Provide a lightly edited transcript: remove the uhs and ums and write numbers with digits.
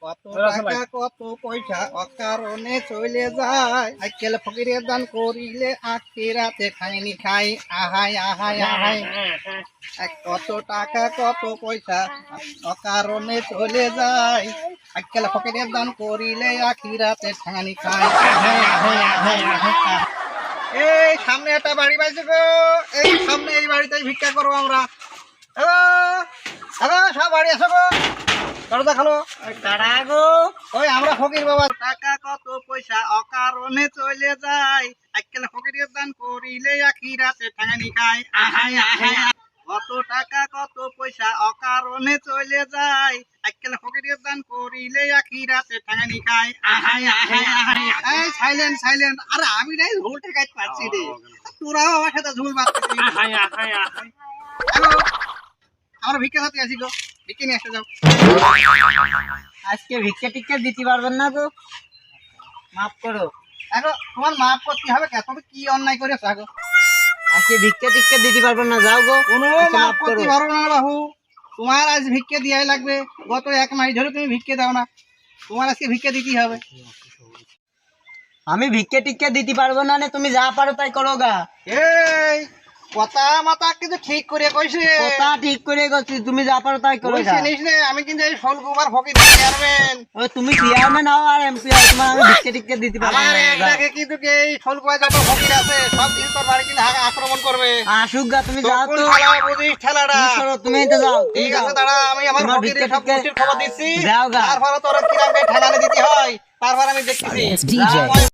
কত টাকা কত পয়সা অকারণে চলে যায়, আজকাল ফকিরের দান করিলে আখিরাতে খাইনি খাই। আহাই আহাই আহাই। কত টাকা কত পয়সা অকারণে চলে যায়, আজকাল ফকিরের দান করিলে আখিরাতে খাইনি খাই। আহাই আহাই আহাই আহাই। এই সামনে একটা বাড়ি পাইছে গো, এই সামনে এই বাড়িতেই ভিক্ষা করবো আমরা। হ্যালো হ্যালো, সব বাড়ি আসো গো, দরজা খোলো। কারা গো? ওই আমরা ফকির বাবা। টাকা কত পয়সা অকারণে চলে যায়, আজকাল ফকিরের দান করিলে আখিরাতে ঠাঙানি খায়। আহাই আহাই। কত টাকা কত পয়সা অকারণে চলে যায়, আজকাল ফকিরের দান করিলে আখিরাতে ঠাঙানি খায়। আহাই আহাই আহাই। এই সাইলেন্ট সাইলেন্ট। আরে আমি নাই ঝুল ঠেকাইতে পারছি রে, তোরাও আমার সাথে ঝুল মারছিস। আহাই আহাই আহাই। হ্যালো, আমরা ভিক্ষা খাতে আসি গো, ভিক্ষা নিয়ে আসতে যাও। আজকে ভিক্ষা টিক্ষা দিতে পারবেন না গো, মাফ করো। দেখো তোমার মাফ করতে হবে কে, তুমি কি অন্যায় করেছো? দেখো আজকে ভিক্ষা টিক্ষা দিতে পারবেন না, যাও গো। কোনো আজকে মাফ মাফ করো। করতে পারো না বাবু, তোমার আজ ভিক্ষে দেওয়াই লাগবে। গত 1 মাস ধরে তুমি ভিক্ষে দাও না, তোমার আজকে ভিক্ষে দিতেই হবে। আমি ভিক্ষা টিক্ষা দিতে পারবো না, তুমি যা পারো তাই করো গা। এই কথা মাথা কিন্তু ঠিক করে কইছে, কথা ঠিক করে গেছি, তুমি যা পারো তাই করো গা। চিনিস রে আমি কিন্তু এই ফলকুমার ফকির চেয়ারম্যান। ওই তুমি চেয়ারম্যান হও আর এমপি হও, তোমার আমি ভিক্ষা টিক্ষা দিতে পারবো আমার না, যাও। একটাকে কিন্তু এই ফলকুমায় যত ফকির আছে সব কিছু তোর বাড়ি কিন্তু আক্রমণ করবে। আসুক গা, তুমি যাও কোন তো। খেলা বুঝিস ঠেলাটা? কি করো, তুমি তো যাও, তুমি ঠিক যাও। আছে দাঁড়া, আমি আমার তোমার ফকিরের ভিক্ষা সব টিক্ষা গোষ্ঠীর খবর দিচ্ছি, যাও গা। তারপরে তোর কিরাম ঠেলানে দিতে হয় তারপর আমি দেখতেছি। যাও।